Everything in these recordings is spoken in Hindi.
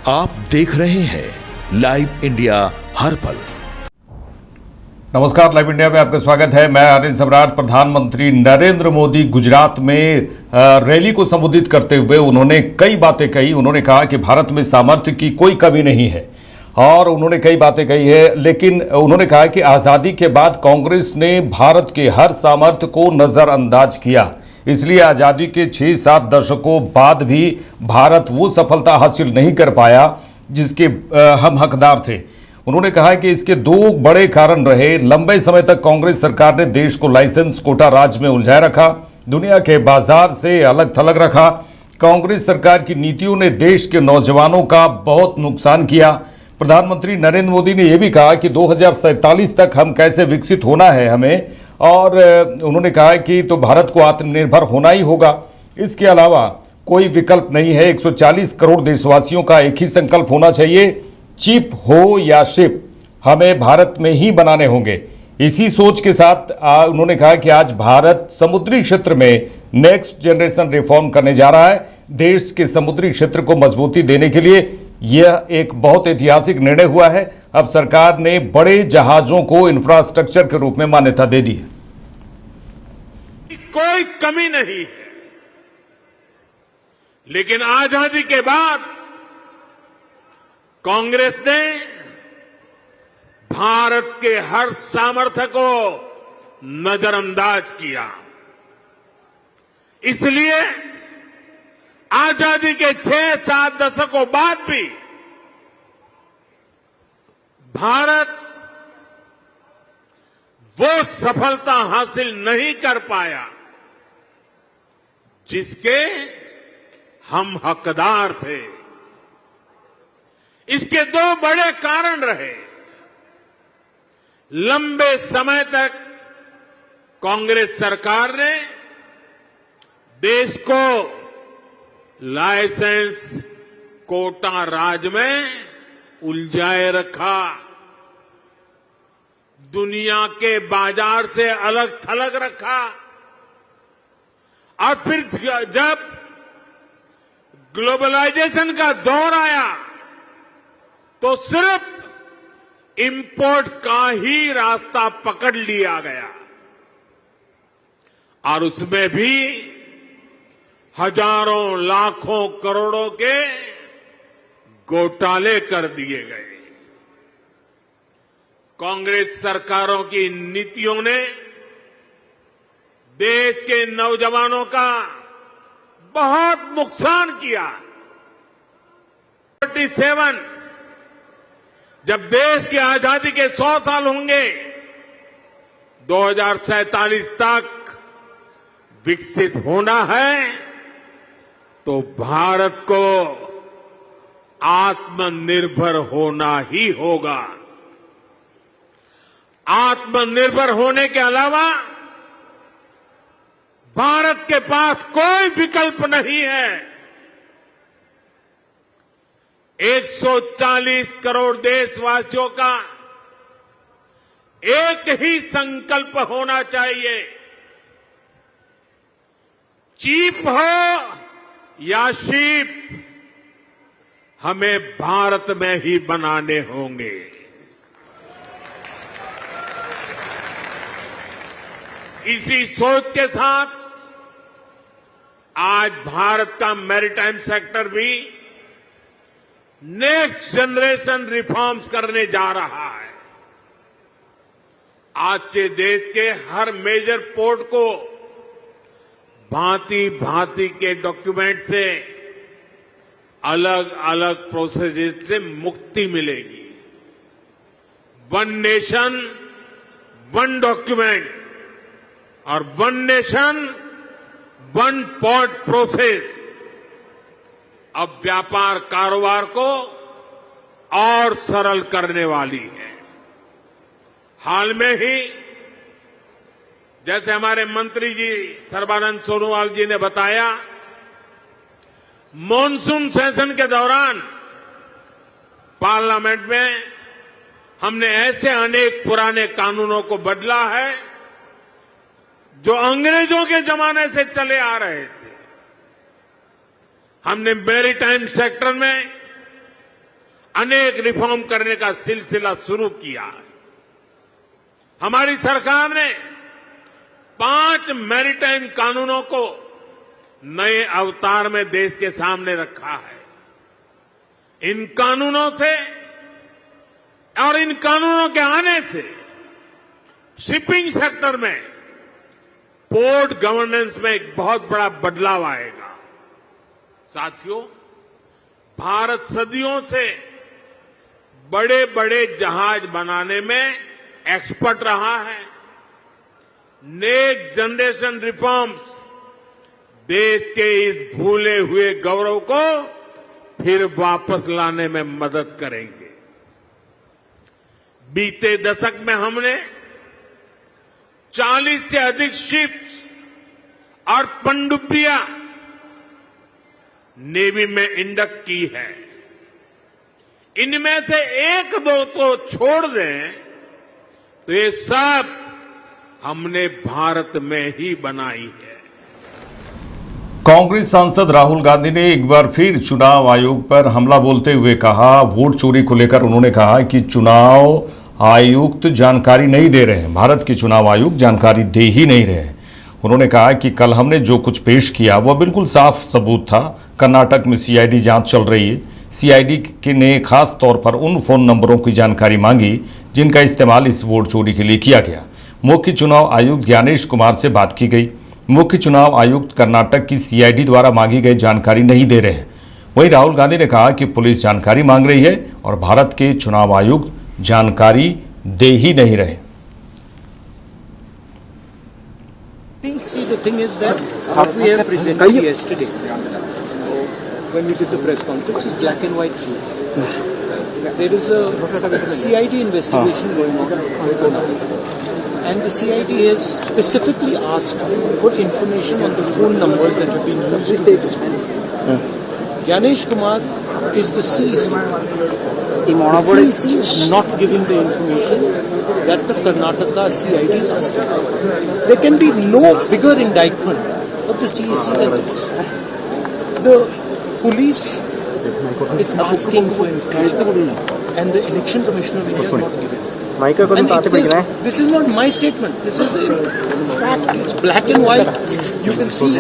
आप देख रहे हैं लाइव इंडिया हर पल। नमस्कार, लाइव इंडिया में आपका स्वागत है। मैं अनिल सम्राट। प्रधानमंत्री नरेंद्र मोदी गुजरात में रैली को संबोधित करते हुए उन्होंने कई बातें कही। उन्होंने कहा कि भारत में सामर्थ्य की कोई कमी नहीं है और उन्होंने कई बातें कही है, लेकिन उन्होंने कहा कि आज़ादी के बाद कांग्रेस ने भारत के हर सामर्थ्य को नज़रअंदाज किया, इसलिए आज़ादी के 6-7 दशकों बाद भी भारत वो सफलता हासिल नहीं कर पाया जिसके हम हकदार थे। उन्होंने कहा कि इसके 2 बड़े कारण रहे। लंबे समय तक कांग्रेस सरकार ने देश को लाइसेंस कोटा राज में उलझाए रखा, दुनिया के बाजार से अलग थलग रखा। कांग्रेस सरकार की नीतियों ने देश के नौजवानों का बहुत नुकसान किया। प्रधानमंत्री नरेंद्र मोदी ने यह भी कहा कि 2047 तक हम कैसे विकसित होना है हमें, और उन्होंने कहा कि तो भारत को आत्मनिर्भर होना ही होगा, इसके अलावा कोई विकल्प नहीं है। 140 करोड़ देशवासियों का एक ही संकल्प होना चाहिए, चिप हो या शिप, हमें भारत में ही बनाने होंगे। इसी सोच के साथ उन्होंने कहा कि आज भारत समुद्री क्षेत्र में नेक्स्ट जनरेशन रिफॉर्म करने जा रहा है। देश के समुद्री क्षेत्र को मजबूती देने के लिए यह एक बहुत ऐतिहासिक निर्णय हुआ है। अब सरकार ने बड़े जहाजों को इंफ्रास्ट्रक्चर के रूप में मान्यता दे दी है। कोई कमी नहीं है, लेकिन आजादी के बाद कांग्रेस ने भारत के हर सामर्थ्य को नजरअंदाज किया। इसलिए आजादी के 6-7 दशकों बाद भी भारत वो सफलता हासिल नहीं कर पाया जिसके हम हकदार थे। इसके 2 बड़े कारण रहे। लंबे समय तक कांग्रेस सरकार ने देश को लाइसेंस कोटा राज में उलझाए रखा, दुनिया के बाजार से अलग थलग रखा, और फिर जब ग्लोबलाइजेशन का दौर आया तो सिर्फ इंपोर्ट का ही रास्ता पकड़ लिया गया, और उसमें भी हजारों लाखों करोड़ों के घोटाले कर दिए गए। कांग्रेस सरकारों की नीतियों ने देश के नौजवानों का बहुत नुकसान किया। 47 जब देश की आजादी के 100 साल होंगे, 2047 तक विकसित होना है तो भारत को आत्मनिर्भर होना ही होगा। आत्मनिर्भर होने के अलावा भारत के पास कोई विकल्प नहीं है। 140 करोड़ देशवासियों का एक ही संकल्प होना चाहिए, चीप हो या शिप, हमें भारत में ही बनाने होंगे। इसी सोच के साथ आज भारत का मैरीटाइम सेक्टर भी नेक्स्ट जनरेशन रिफॉर्म्स करने जा रहा है। आज से देश के हर मेजर पोर्ट को भांति भांति के डॉक्यूमेंट से, अलग अलग प्रोसेस से मुक्ति मिलेगी। वन नेशन वन डॉक्यूमेंट और one nation one port process अब व्यापार कारोबार को और सरल करने वाली है। हाल में ही जैसे हमारे मंत्री जी सर्बानंद सोनोवाल जी ने बताया, मॉनसून सेशन के दौरान पार्लियामेंट में हमने ऐसे अनेक पुराने कानूनों को बदला है जो अंग्रेजों के जमाने से चले आ रहे थे। हमने मैरीटाइम सेक्टर में अनेक रिफॉर्म करने का सिलसिला शुरू किया है। हमारी सरकार ने 5 मैरीटाइम कानूनों को नए अवतार में देश के सामने रखा है। इन कानूनों से और इन कानूनों के आने से शिपिंग सेक्टर में, पोर्ट गवर्नेंस में एक बहुत बड़ा बदलाव आएगा। साथियों, भारत सदियों से बड़े बड़े जहाज बनाने में एक्सपर्ट रहा है। नेक्स्ट जनरेशन रिफॉर्म्स देश के इस भूले हुए गौरव को फिर वापस लाने में मदद करेंगे। बीते दशक में हमने 40 से अधिक शिप्स और पनडुब्बियां नेवी में इंडक्ट की है। इनमें से 1-2 तो छोड़ दें तो ये सब हमने भारत में ही बनाई है। कांग्रेस सांसद राहुल गांधी ने एक बार फिर चुनाव आयोग पर हमला बोलते हुए कहा, वोट चोरी को लेकर उन्होंने कहा कि चुनाव आयुक्त जानकारी नहीं दे रहे हैं, भारत के चुनाव आयुक्त जानकारी दे ही नहीं रहे हैं। उन्होंने कहा कि कल हमने जो कुछ पेश किया वह बिल्कुल साफ सबूत था। कर्नाटक में सीआईडी जांच चल रही है। सीआईडी ने खास तौर पर उन फोन नंबरों की जानकारी मांगी जिनका इस्तेमाल इस वोट चोरी के लिए किया गया। मुख्य चुनाव आयुक्त ज्ञानेश कुमार से बात की गई। मुख्य चुनाव आयुक्त कर्नाटक की सीआईडी द्वारा मांगी गई जानकारी नहीं दे रहे हैं। वहीं राहुल गांधी ने कहा कि पुलिस जानकारी मांग रही है और भारत के चुनाव आयुक्त जानकारी दे ही नहीं रहे। See, the thing is that what we have presented yesterday when we did the press conference is black and white truth. There is a CID investigation going on and the CID has specifically asked for information on the phone numbers that have been used to do this phone. Ganesh Kumar is the CEC. The CEC is not giving the information that the Karnataka CID is asking. There can be no bigger indictment of the CEC than this. The police is asking for information and the Election Commissioner of India is not giving. And this is not my statement. This is in fact, it's black and white. You can see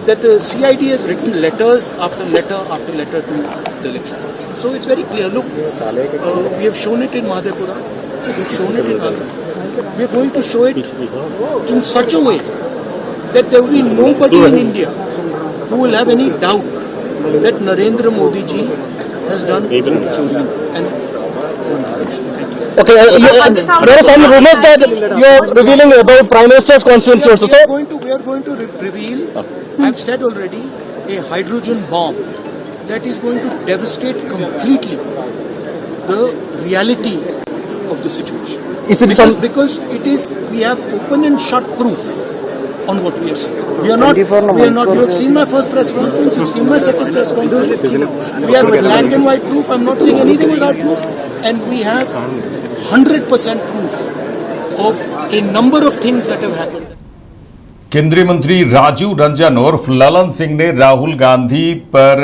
that the CID has written letters after letter after letter to the Election Commission. So it's very clear. Look, we have shown it in Madhepura. We've shown it in Alabama. We are going to show it in such a way that there will be nobody in India who will have any doubt that Narendra Modi ji has done chori and corruption. Okay, there are some rumors that you are revealing about Prime Minister's constituency also. We are going to reveal, I've said already, a hydrogen bomb that is going to devastate completely the reality of the situation. Because it is, we have open and shut proof on what we have said. We are not, you have seen my first press conference, you've seen my second press conference. We have black and white proof, I'm not saying anything without proof. And we have 100% proof of a number of things that have happened. केंद्रीय मंत्री राजीव रंजन उर्फ ललन सिंह ने राहुल गांधी पर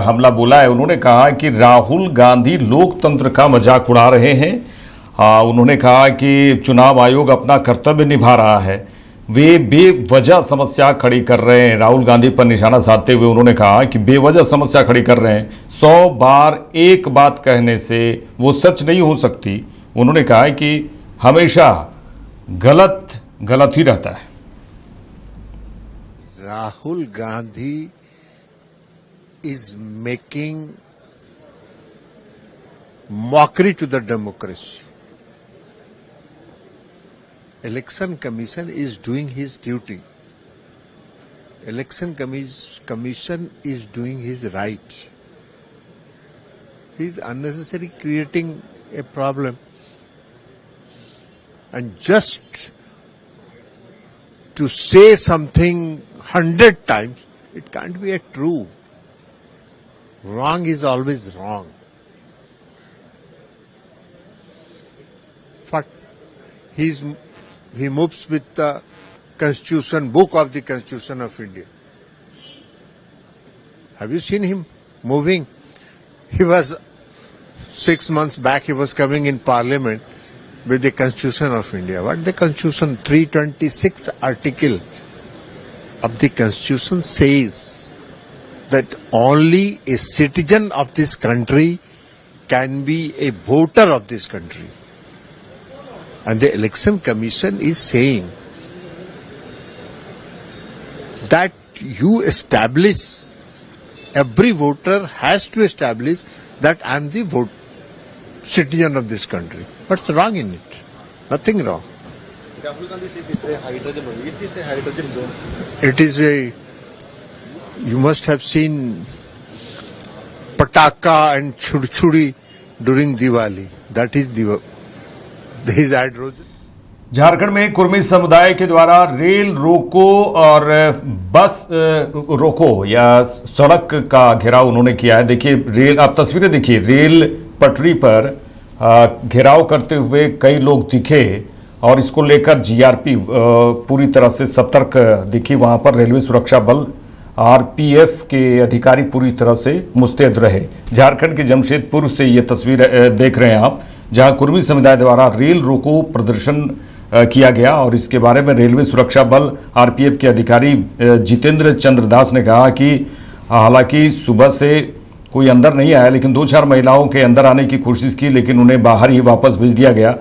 हमला बोला है। उन्होंने कहा कि राहुल गांधी लोकतंत्र का मजाक उड़ा रहे हैं। उन्होंने कहा कि चुनाव आयोग अपना कर्तव्य निभा रहा है, वे बेवजह समस्या खड़ी कर रहे हैं। राहुल गांधी पर निशाना साधते हुए उन्होंने कहा कि बेवजह समस्या खड़ी कर रहे हैं। 100 बार एक बात कहने से वो सच नहीं हो सकती। उन्होंने कहा कि हमेशा गलत गलत ही रहता है। Rahul Gandhi is making mockery to the democracy. Election Commission is doing his duty. Election Commission is doing his right. He is unnecessarily creating a problem. And just to say something 100 times, it can't be a true. Wrong is always wrong. But he moves with the Constitution, book of the Constitution of India. Have you seen him moving? He was 6 months back he was coming in parliament with the Constitution of India. What the Constitution? 326 article of the Constitution says that only a citizen of this country can be a voter of this country. And the Election Commission is saying that you establish, every voter has to establish that I am the citizen of this country. What's wrong in it? Nothing wrong. Rahul Gandhi says it's a hydrogen bomb. Is this a hydrogen bomb? It is a, you must have seen pataka and chudchudi during Diwali. That is there is hydrogen. Jharkhand में कुर्मी समुदाय के द्वारा रेल रोको और बस रोको या सड़क का घेराव उन्होंने किया है। देखिए रेल, आप तस्वीरें देखिए, रेल पटरी पर घेराव करते हुए कई लोग दिखे और इसको लेकर जीआरपी पूरी तरह से सतर्क दिखी। वहां पर रेलवे सुरक्षा बल आरपीएफ के अधिकारी पूरी तरह से मुस्तैद रहे। झारखंड के जमशेदपुर से ये तस्वीर देख रहे हैं आप, जहां कुर्मी समुदाय द्वारा रेल रोको प्रदर्शन किया गया और इसके बारे में रेलवे सुरक्षा बल आरपीएफ के अधिकारी जितेंद्र चंद्र दास ने कहा कि हालांकि सुबह से कोई अंदर नहीं आया, लेकिन 2-4 महिलाओं के अंदर आने की कोशिश की, लेकिन उन्हें बाहर ही वापस भेज दिया गया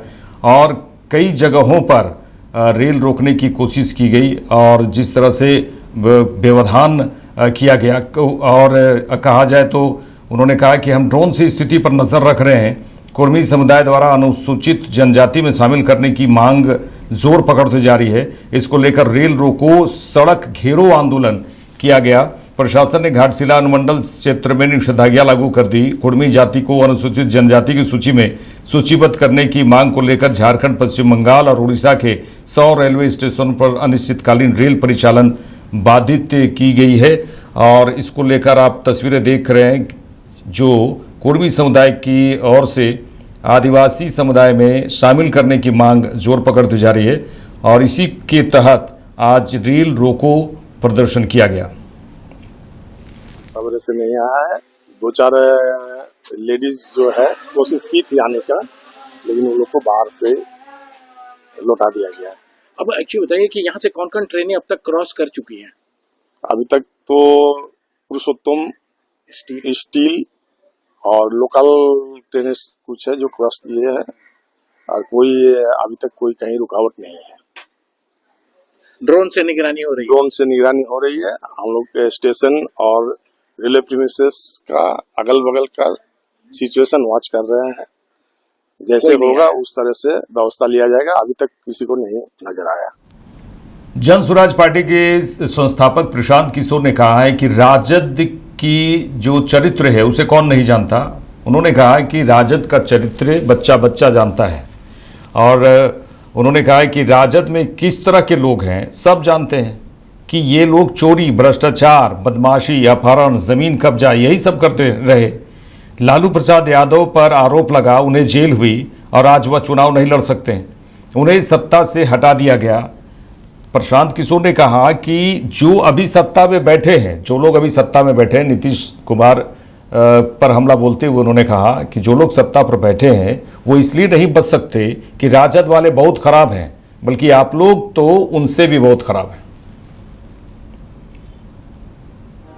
और कई जगहों पर रेल रोकने की कोशिश की गई और जिस तरह से व्यवधान किया गया। और कहा जाए तो उन्होंने कहा कि हम ड्रोन से स्थिति पर नज़र रख रहे हैं। कुर्मी समुदाय द्वारा अनुसूचित जनजाति में शामिल करने की मांग जोर पकड़ते जा रही है। इसको लेकर रेल रोको सड़क घेरो आंदोलन किया गया। प्रशासन ने घाटशिला अनुमंडल क्षेत्र में निषेधाज्ञा लागू कर दी। कुर्मी जाति को अनुसूचित जनजाति की सूची में सूचीबद्ध करने की मांग को लेकर झारखंड, पश्चिम बंगाल और उड़ीसा के 100 रेलवे स्टेशन पर अनिश्चितकालीन रेल परिचालन बाधित की गई है। और इसको लेकर आप तस्वीरें देख रहे हैं, जो कुर्मी समुदाय की ओर से आदिवासी समुदाय में शामिल करने की मांग जोर पकड़ती जा रही है और इसी के तहत आज रेल रोको प्रदर्शन किया गया। सवेरे से नहीं आया है। 2-4 लेडीज जो है कोशिश की थी आने का, लेकिन उन लोग को बाहर से लौटा दिया गया। अब एक्चुअली बताइए कि यहाँ से कौन कौन ट्रेनें अब तक क्रॉस कर चुकी हैं? अभी तक तो पुरुषोत्तम, स्टील और लोकल ट्रेनें कुछ है जो क्रॉस किए हैं और कोई अभी तक कोई कहीं रुकावट नहीं है। ड्रोन से निगरानी हो रही है? ड्रोन से निगरानी हो रही है। हम लोग के स्टेशन और रेलवे प्रीमिसेस का अगल बगल का सिचुएशन वॉच कर रहे हैं। जैसे होगा उस तरह से व्यवस्था लिया जाएगा। अभी तक किसी को नहीं नजर आया। जन स्वराज पार्टी के संस्थापक प्रशांत किशोर ने कहा है कि राजद की जो चरित्र है उसे कौन नहीं जानता। उन्होंने कहा कि राजद का चरित्र बच्चा बच्चा जानता है और उन्होंने कहा कि राजद में किस तरह के लोग हैं सब जानते हैं कि ये लोग चोरी, भ्रष्टाचार, बदमाशी, अपहरण, जमीन कब्जा यही सब करते रहे। लालू प्रसाद यादव पर आरोप लगा, उन्हें जेल हुई और आज वह चुनाव नहीं लड़ सकते, उन्हें सत्ता से हटा दिया गया। प्रशांत किशोर ने कहा कि जो अभी सत्ता में बैठे हैं, जो लोग अभी सत्ता में बैठे हैं, नीतीश कुमार पर हमला बोलते हुए उन्होंने कहा कि जो लोग सत्ता पर बैठे हैं वो इसलिए नहीं बच सकते कि राजद वाले बहुत खराब हैं, बल्कि आप लोग तो उनसे भी बहुत खराब हैं।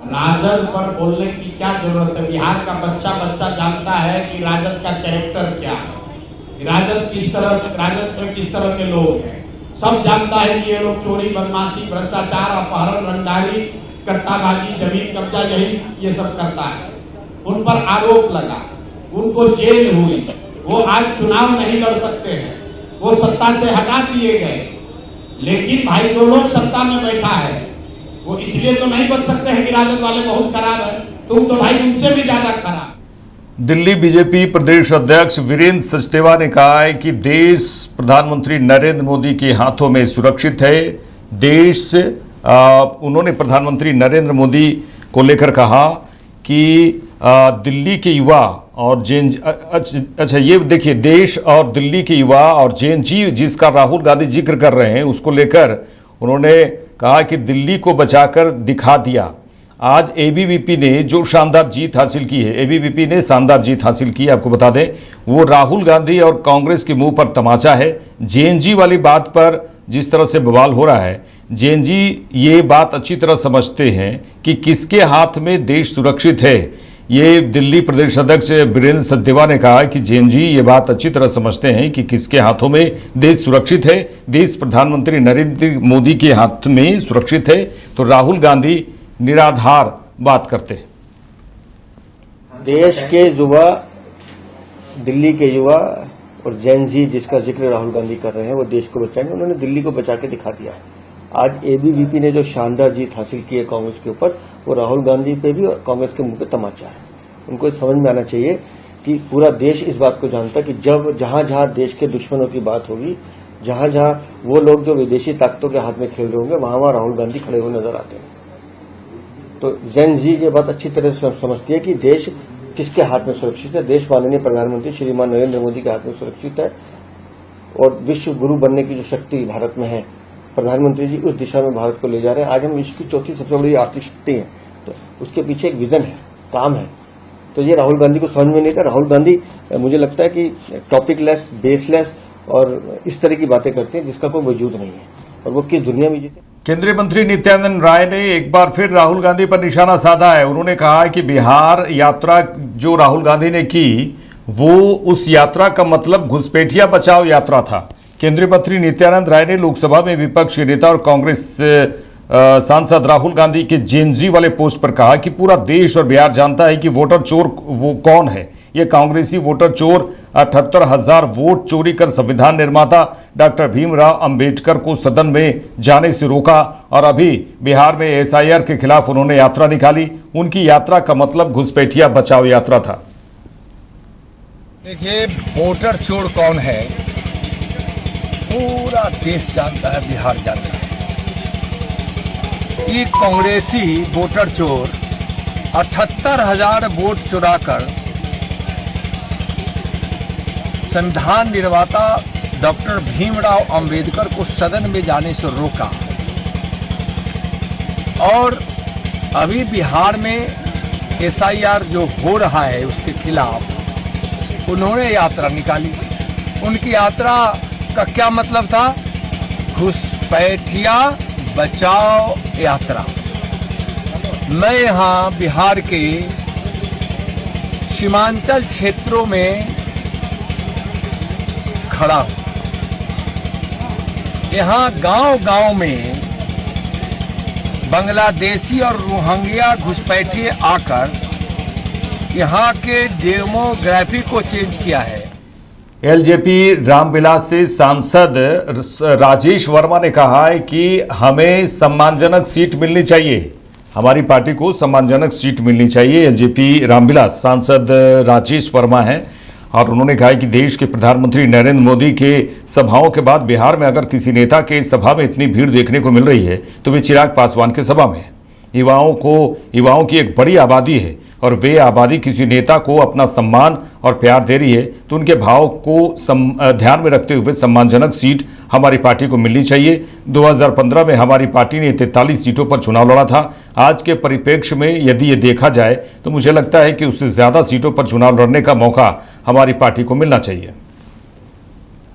राजद पर बोलने की क्या जरूरत है? बिहार का बच्चा बच्चा जानता है कि राजद का कैरेक्टर क्या है, राजद में किस तरह के लोग हैं। सब जानता है कि ये लोग चोरी, बदमाशी, भ्रष्टाचार, अपहरण, रंगदारी, कट्टाबाजी, जमीन कब्जा यही ये सब करता है। उन पर आरोप लगा, उनको जेल हुई, वो आज चुनाव नहीं लड़ सकते हैं, वो सत्ता से हटा दिए गए। लेकिन भाई जो लोग सत्ता में बैठा है वो इसलिए तो नहीं बच सकते हैं कि राजद वाले बहुत खराब है। तुम तो भाई उनसे भी ज्यादा खराब। दिल्ली बीजेपी प्रदेश अध्यक्ष वीरेंद्र सचदेवा ने कहा है कि देश प्रधानमंत्री नरेंद्र मोदी के हाथों में सुरक्षित है। देश उन्होंने प्रधानमंत्री नरेंद्र मोदी को लेकर कहा कि दिल्ली के युवा और अच्छा ये देखिए, देश और दिल्ली के युवा और जेएनजी जिसका राहुल गांधी जिक्र कर रहे हैं उसको लेकर उन्होंने कहा कि दिल्ली को बचाकर दिखा दिया। आज एबीवीपी ने जो शानदार जीत हासिल की है, एबीवीपी ने शानदार जीत हासिल की, आपको बता दें वो राहुल गांधी और कांग्रेस के मुंह पर तमाचा है। जेएनजी वाली बात पर जिस तरह से बवाल हो रहा है, जेएनजी ये बात अच्छी तरह समझते हैं कि किसके हाथ में देश सुरक्षित है। ये दिल्ली प्रदेश अध्यक्ष बीरेंद्र सचदेवा ने कहा कि जेएनजी ये बात अच्छी तरह समझते हैं कि किसके हाथों में देश सुरक्षित है। देश प्रधानमंत्री नरेंद्र मोदी के हाथ में सुरक्षित है, तो राहुल गांधी निराधार बात करते हैं। देश के युवा, दिल्ली के युवा और जेएनजी जिसका जिक्र राहुल गांधी कर रहे हैं वो देश को बचाएंगे। उन्होंने दिल्ली को बचा के दिखा दिया। आज एबीवीपी ने जो शानदार जीत हासिल की है कांग्रेस के ऊपर, वो राहुल गांधी पे भी और कांग्रेस के मुंह पे तमाचा है। उनको समझ में आना चाहिए कि पूरा देश इस बात को जानता है कि जब जहां जहां देश के दुश्मनों की बात होगी, जहां जहां वो लोग जो विदेशी ताकतों के हाथ में खेल रहे होंगे, वहां वहां राहुल गांधी खड़े हुए नजर आते हैं। तो जेएनजी ये बात अच्छी तरह से समझती है कि देश किसके हाथ में सुरक्षित है। देश माननीय प्रधानमंत्री श्रीमान नरेंद्र मोदी के हाथ में सुरक्षित है और विश्व गुरु बनने की जो शक्ति भारत में है, प्रधानमंत्री जी उस दिशा में भारत को ले जा रहे हैं। आज हम विश्व की चौथी सबसे बड़ी आर्थिक शक्ति हैं, तो उसके पीछे एक विजन है, काम है। तो ये राहुल गांधी को समझ में नहीं था। राहुल गांधी मुझे लगता है कि टॉपिक लेस, बेसलेस और इस तरह की बातें करते हैं जिसका कोई वजूद नहीं है, और वो किस दुनिया में जीते। केंद्रीय मंत्री नित्यानंद राय ने एक बार फिर राहुल गांधी पर निशाना साधा है। उन्होंने कहा है कि बिहार यात्रा जो राहुल गांधी ने की, वो उस यात्रा का मतलब घुसपैठिया बचाओ यात्रा था। केंद्रीय मंत्री नित्यानंद राय ने लोकसभा में विपक्ष के नेता और कांग्रेस सांसद राहुल गांधी के जेएनजी वाले पोस्ट पर कहा कि पूरा देश और बिहार जानता है कि वोटर चोर वो कौन है। ये कांग्रेसी वोटर चोर 78,000 वोट चोरी कर संविधान निर्माता डॉक्टर भीमराव अंबेडकर को सदन में जाने से रोका, और अभी बिहार में एसआईआर के खिलाफ उन्होंने यात्रा निकाली। उनकी यात्रा का मतलब घुसपैठिया बचाओ यात्रा था। देखिए, वोटर चोर कौन है पूरा देश जानता है, बिहार जानता है। ये कांग्रेसी वोटर चोर 78,000 वोट चुराकर संविधान निर्माता डॉक्टर भीमराव अंबेडकर को सदन में जाने से रोका, और अभी बिहार में एसआईआर जो हो रहा है उसके खिलाफ उन्होंने यात्रा निकाली। उनकी यात्रा का क्या मतलब था? घुसपैठिया बचाओ यात्रा। मैं यहाँ बिहार के सीमांचल क्षेत्रों में खड़ा हूँ। यहाँ गांव-गांव में बांग्लादेशी और रोहिंग्या घुसपैठिए आकर यहाँ के डेमोग्राफी को चेंज किया है। एलजेपी रामविलास से सांसद राजेश वर्मा ने कहा है कि हमें सम्मानजनक सीट मिलनी चाहिए, हमारी पार्टी को सम्मानजनक सीट मिलनी चाहिए। एलजेपी रामविलास सांसद राजेश वर्मा हैं, और उन्होंने कहा कि देश के प्रधानमंत्री नरेंद्र मोदी के सभाओं के बाद बिहार में अगर किसी नेता के सभा में इतनी भीड़ देखने को मिल रही है तो वे चिराग पासवान के सभा में है। युवाओं की एक बड़ी आबादी है, और वे आबादी किसी नेता को अपना सम्मान और प्यार दे रही है, तो उनके भाव को ध्यान में रखते हुए सम्मानजनक सीट हमारी पार्टी को मिलनी चाहिए। 2015 में हमारी पार्टी ने 43 सीटों पर चुनाव लड़ा था। आज के परिप्रेक्ष्य में यदि ये देखा जाए तो मुझे लगता है कि उससे ज़्यादा सीटों पर चुनाव लड़ने का मौका हमारी पार्टी को मिलना चाहिए।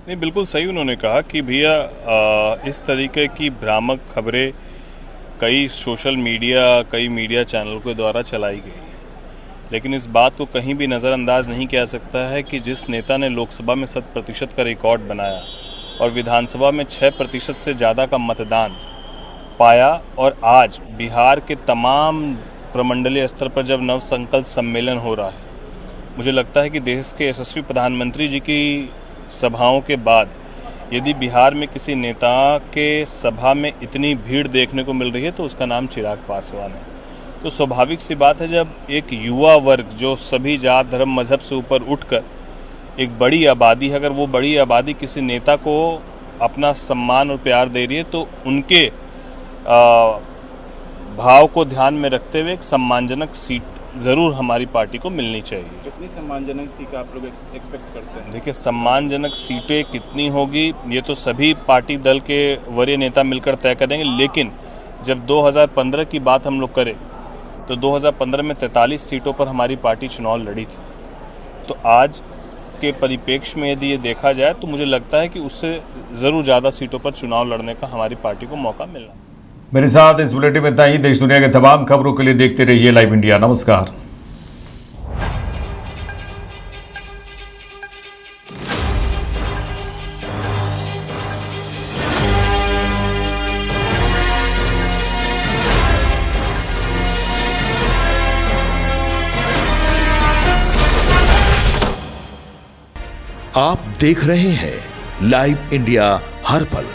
नहीं, बिल्कुल सही उन्होंने कहा कि भैया इस तरीके की भ्रामक खबरें कई सोशल मीडिया, कई मीडिया चैनल के द्वारा चलाई गई, लेकिन इस बात को कहीं भी नज़रअंदाज नहीं किया सकता है कि जिस नेता ने लोकसभा में 100% का रिकॉर्ड बनाया और विधानसभा में 6% से ज़्यादा का मतदान पाया, और आज बिहार के तमाम प्रमंडलीय स्तर पर जब नव संकल्प सम्मेलन हो रहा है, मुझे लगता है कि देश के यशस्वी प्रधानमंत्री जी की सभाओं के बाद यदि बिहार में किसी नेता के सभा में इतनी भीड़ देखने को मिल रही है तो उसका नाम चिराग पासवान है। तो स्वाभाविक सी बात है, जब एक युवा वर्ग जो सभी जात धर्म मजहब से ऊपर उठकर एक बड़ी आबादी है, अगर वो बड़ी आबादी किसी नेता को अपना सम्मान और प्यार दे रही है तो उनके भाव को ध्यान में रखते हुए एक सम्मानजनक सीट ज़रूर हमारी पार्टी को मिलनी चाहिए। कितनी सम्मानजनक सीट आप लोग एक्सपेक्ट करते हैं? देखिए, सम्मानजनक सीटें कितनी होगी ये तो सभी पार्टी दल के वरीय नेता मिलकर तय करेंगे, लेकिन जब 2015 की बात हम लोग करें तो 2015 में 43 सीटों पर हमारी पार्टी चुनाव लड़ी थी। तो आज के परिप्रेक्ष्य में यदि ये देखा जाए तो मुझे लगता है कि उससे ज़रूर ज़्यादा सीटों पर चुनाव लड़ने का हमारी पार्टी को मौका मिलना। मेरे साथ इस बुलेटिन में इतना ही। देश दुनिया के तमाम खबरों के लिए देखते रहिए लाइव इंडिया। नमस्कार। आप देख रहे हैं लाइव इंडिया हर पल।